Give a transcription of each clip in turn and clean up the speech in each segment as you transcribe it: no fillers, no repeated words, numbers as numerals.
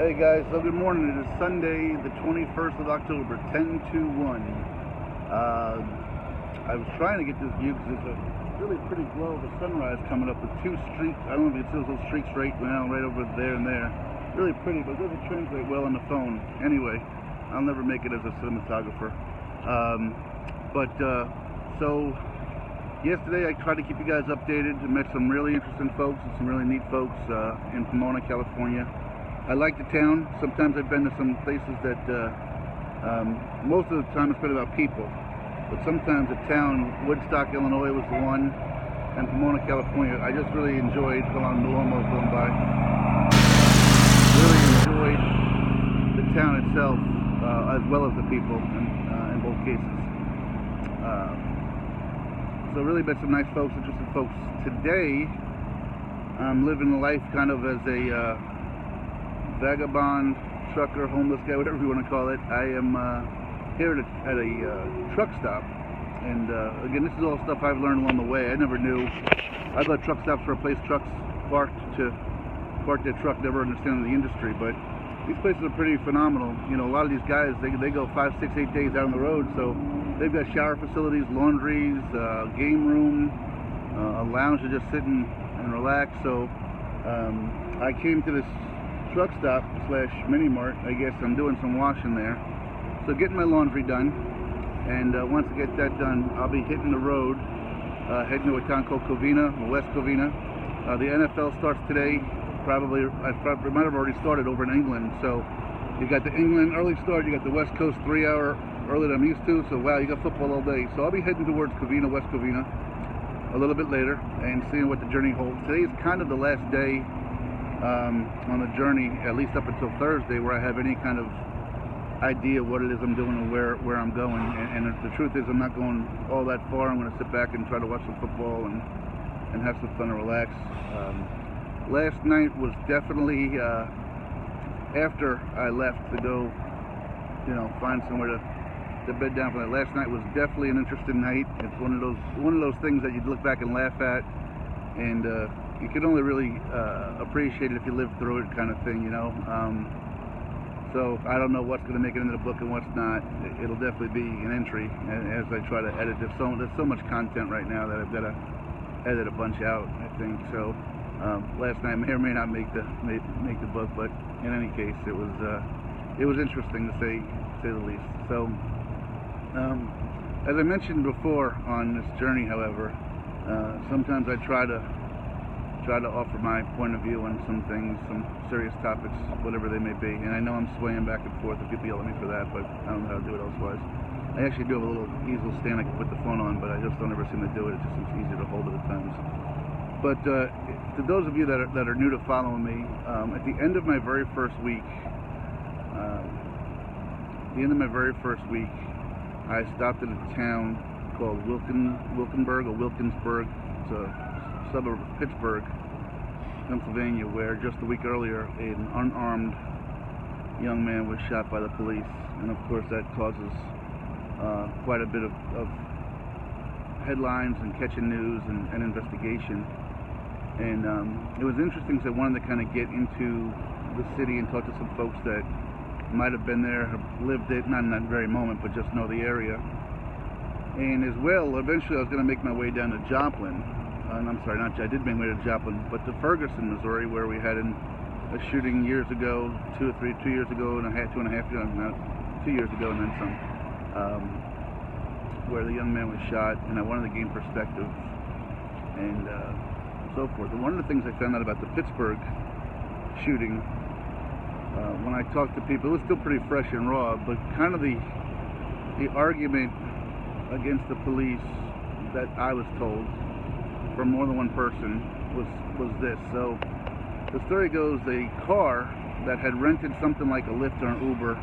Hey guys, so good morning. It is Sunday, the 21st of October, 10:21. I was trying to get this view because there's a really pretty glow of a sunrise coming up with two streaks. I don't know if you can see those streaks right now, right over there and there. Really pretty, but it doesn't translate well on the phone. Anyway, I'll never make it as a cinematographer. So yesterday I tried to keep you guys updated. I met some really interesting folks and some really neat folks in Pomona, California. I like the town. Sometimes I've been to some places that most of the time it's been about people, but sometimes the town, Woodstock, Illinois was the one, and Pomona, California, I just really enjoyed. Hold on, the lawnmower's going by. Really enjoyed the town itself as well as the people in both cases. So really met some nice folks, interesting folks. Today I'm living life kind of as a vagabond, trucker, homeless guy, whatever you want to call it. I am here at a truck stop, and again, this is all stuff I've learned along the way. I never knew. I thought truck stops were a place trucks parked to park their truck, never understanding the industry, but these places are pretty phenomenal. You know, a lot of these guys, they go 5, 6, 8 days out on the road, so they've got shower facilities, laundries, game room, a lounge to just sit and relax. So I came to this truck stop / mini mart. I guess I'm doing some washing there, so getting my laundry done, and once I get that done, I'll be hitting the road, heading to a town called Covina, West Covina. The NFL starts today. Probably it might have already started over in England. So you got the England early start, you got the West Coast 3 hour early that I'm used to. So wow, you got football all day. So I'll be heading towards Covina, West Covina, a little bit later, and seeing what the journey holds. Today is kind of the last day on the journey, at least up until Thursday, where I have any kind of idea what it is I'm doing and where I'm going. And the truth is, I'm not going all that far. I'm going to sit back and try to watch some football and have some fun and relax. Last night was definitely after I left to go, find somewhere to bed down for that. Last night was definitely an interesting night. It's one of those things that you look back and laugh at, and you can only really appreciate it if you live through it, kind of thing, So I don't know what's going to make it into the book and what's not. It'll definitely be an entry as I try to edit. There's so much content right now that I've got to edit a bunch out, I think. So last night may or may not make the book, but in any case, it was interesting to say the least. So as I mentioned before on this journey, however, sometimes I try to offer my point of view on some things, some serious topics, whatever they may be. And I know I'm swaying back and forth, if people yell at me for that, but I don't know how to do it elsewise. I actually do have a little easel stand I can put the phone on, but I just don't ever seem to do it. It just seems easier to hold it at times. But to those of you that are new to following me, at the end of my very first week, I stopped at a town called Wilkinsburg. It's a suburb of Pittsburgh, Pennsylvania, where just a week earlier an unarmed young man was shot by the police, and of course that causes quite a bit of headlines and catching news and investigation. And it was interesting because I wanted to kind of get into the city and talk to some folks that might have been there, have lived it, not in that very moment, but just know the area. And as well, eventually I was going to make my way down to Joplin. I did make my way to Joplin, but to Ferguson, Missouri, where we had a shooting years ago, 2 years ago, and 2.5 years ago, 2 years ago, and then some, where the young man was shot, and I wanted to gain perspective and so forth. And one of the things I found out about the Pittsburgh shooting, when I talked to people, it was still pretty fresh and raw, but kind of the argument against the police that I was told from more than one person was this. So the story goes, a car that had rented something like a Lyft or an Uber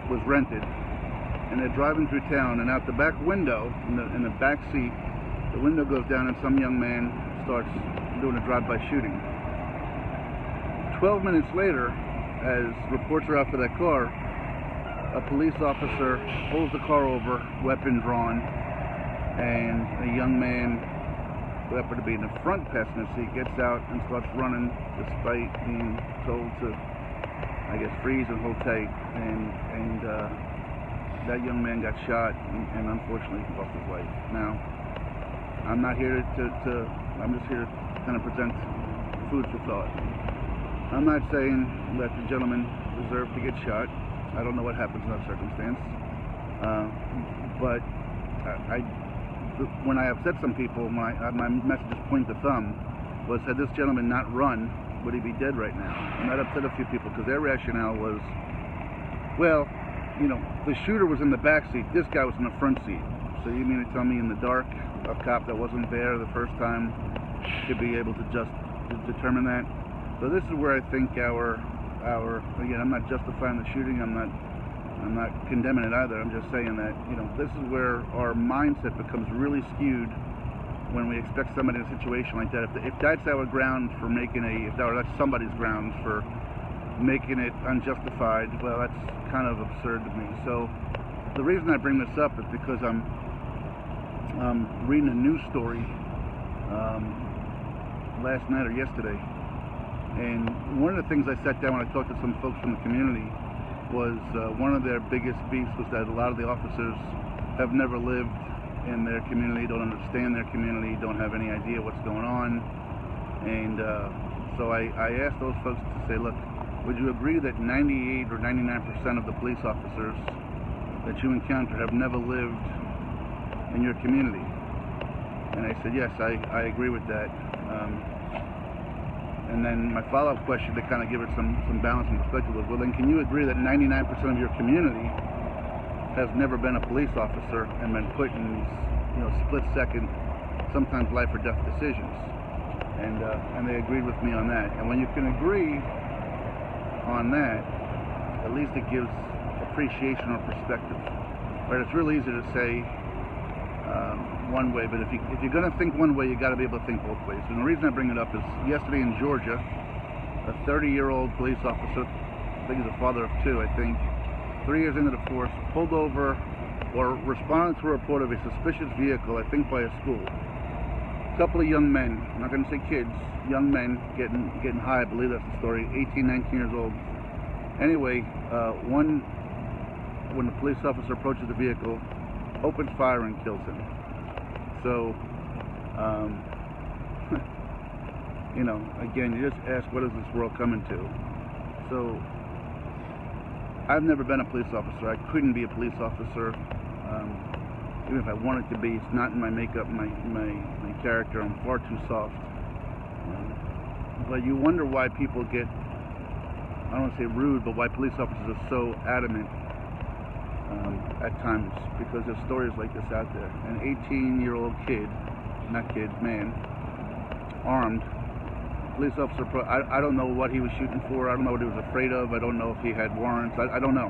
was rented, and they're driving through town, and out the back window, in the back seat, the window goes down and some young man starts doing a drive-by shooting. 12 minutes later, as reports are out for that car, a police officer pulls the car over, weapon drawn, and a young man who happened to be in the front passenger seat gets out and starts running, despite being told to I guess, Freeze and hold tight, and that young man got shot and unfortunately lost his life. Now, I'm not here I'm just here to kind of present food for thought. I'm not saying that the gentleman deserved to get shot. I don't know what happens in that circumstance. But when I upset some people, my messages point the thumb was, had this gentleman not run, would he be dead right now? And that upset a few people because their rationale was, well, you know, the shooter was in the back seat, this guy was in the front seat. So you mean to tell me in the dark, a cop that wasn't there the first time should be able to just determine that? So this is where I think again, I'm not justifying the shooting, I'm not condemning it either. I'm just saying that, you know, this is where our mindset becomes really skewed when we expect somebody in a situation like that. If that's our ground for making that's somebody's grounds for making it unjustified, well, that's kind of absurd to me. So the reason I bring this up is because I'm reading a news story last night or yesterday, and one of the things I sat down when I talked to some folks from the community was one of their biggest beefs was that a lot of the officers have never lived in their community, don't understand their community, don't have any idea what's going on. And so I asked those folks to say, look, would you agree that 98 or 99% of the police officers that you encounter have never lived in your community? And I said, yes, I agree with that. And then my follow-up question to kind of give it some balance and perspective was, well, then can you agree that 99% of your community has never been a police officer and been put in these, you know, split-second, sometimes life or death decisions? And they agreed with me on that. And when you can agree on that, at least it gives appreciation or perspective. Right? It's real easy to say one way, but if you're going to think one way, you got to be able to think both ways. And the reason I bring it up is yesterday in Georgia, a 30-year-old police officer, I think he's a father of two, I think, 3 years into the force, pulled over or responded to a report of a suspicious vehicle, I think by a school. A couple of young men, I'm not going to say kids, young men getting high, I believe that's the story, 18, 19 years old. Anyway, when the police officer approaches the vehicle, opens fire and kills him. So, you know, again, you just ask, what is this world coming to? So, I've never been a police officer. I couldn't be a police officer, even if I wanted to be. It's not in my makeup, my character. I'm far too soft. But you wonder why people get, I don't want to say rude, but why police officers are so adamant at times, because there's stories like this out there. An 18-year-old man, armed, police officer, I don't know what he was shooting for, I don't know what he was afraid of, I don't know if he had warrants, I don't know.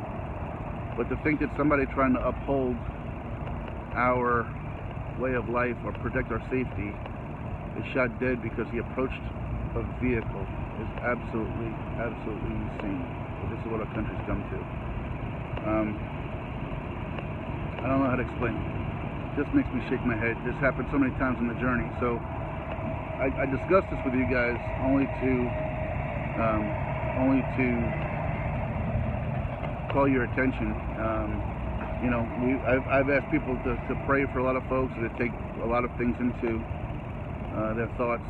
But to think that somebody trying to uphold our way of life or protect our safety is shot dead because he approached a vehicle is absolutely insane. This is what our country's come to. I don't know how to explain it. It just makes me shake my head. This happened so many times in the journey. So I discussed this with you guys only to call your attention. You know, I've asked people to pray for a lot of folks and to take a lot of things into their thoughts.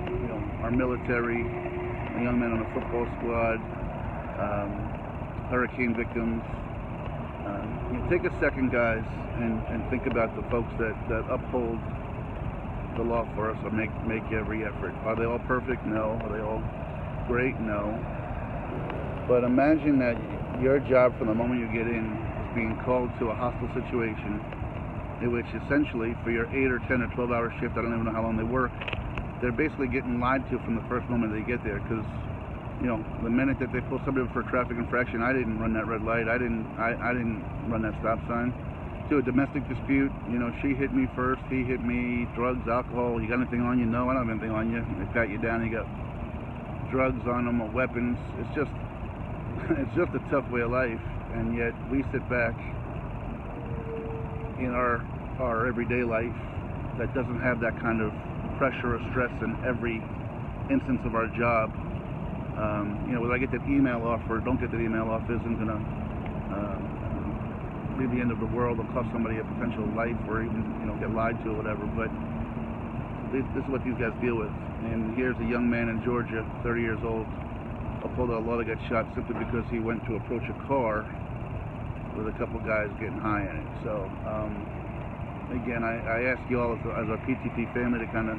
You know, our military, the young men on the football squad, hurricane victims. You know, take a second, guys, and think about the folks that uphold the law for us or make every effort. Are they all perfect? No. Are they all great? No. But imagine that your job from the moment you get in is being called to a hostile situation in which essentially for your 8 or 10 or 12 hour shift, I don't even know how long they work, they're basically getting lied to from the first moment they get there, because you know, the minute that they pull somebody over for a traffic infraction, I didn't run that red light, I didn't run that stop sign. To a domestic dispute, you know, she hit me first, he hit me, drugs, alcohol, you got anything on you? No, I don't have anything on you. They pat you down, you got drugs on them or weapons. It's just a tough way of life, and yet we sit back in our everyday life that doesn't have that kind of pressure or stress in every instance of our job. Whether I get that email off or don't get that email off isn't going to be the end of the world or cost somebody a potential life or even, get lied to or whatever. But this is what these guys deal with. And here's a young man in Georgia, 30 years old, Colorado, got shot simply because he went to approach a car with a couple guys getting high in it. So, again, I ask you all as our PTP family to kind of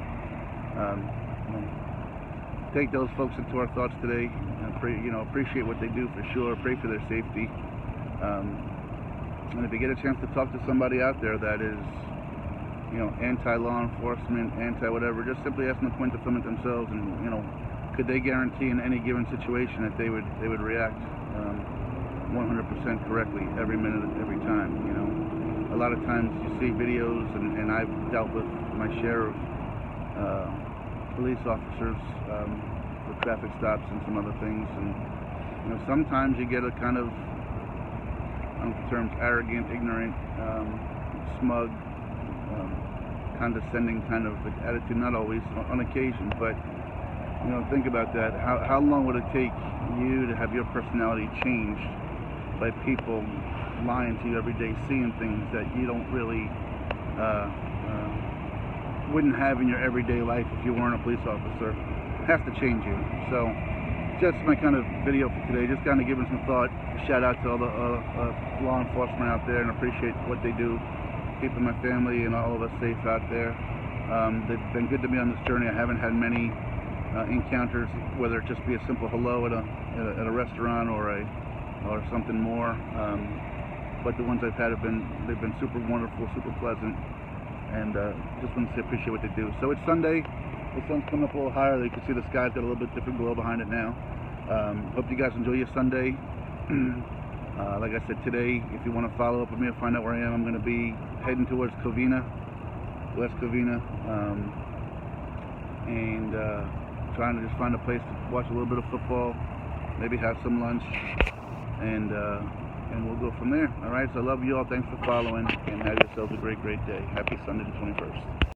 take those folks into our thoughts today. And appreciate what they do for sure. Pray for their safety. And if you get a chance to talk to somebody out there that is, anti-law enforcement, anti-whatever, just simply ask them to point to something themselves, and could they guarantee in any given situation that they would react 100% correctly every minute, every time. A lot of times you see videos, and I've dealt with my share of police officers with traffic stops and some other things, and sometimes you get a kind of, I don't know if the term's arrogant, ignorant, smug, condescending kind of attitude. Not always, on occasion, but think about that. How long would it take you to have your personality changed by people lying to you every day, seeing things that you don't really wouldn't have in your everyday life if you weren't a police officer? It has to change you. So just my kind of video for today, just kind of giving some thought. Shout out to all the law enforcement out there, and appreciate what they do, keeping my family and all of us safe out there. They've been good to me on this journey. I haven't had many encounters, whether it just be a simple hello at a restaurant or something more. But the ones I've had they've been super wonderful, super pleasant, and just want to say appreciate what they do. So it's Sunday. The sun's coming up a little higher. You can see the sky's got a little bit different glow behind it now. Hope you guys enjoy your Sunday. Like I said, today, if you want to follow up with me or find out where I am, I'm going to be heading towards Covina, West Covina, and trying to just find a place to watch a little bit of football, maybe have some lunch, and we'll go from there. All right, so I love you all. Thanks for following, and have yourselves a great, great day. Happy Sunday the 21st.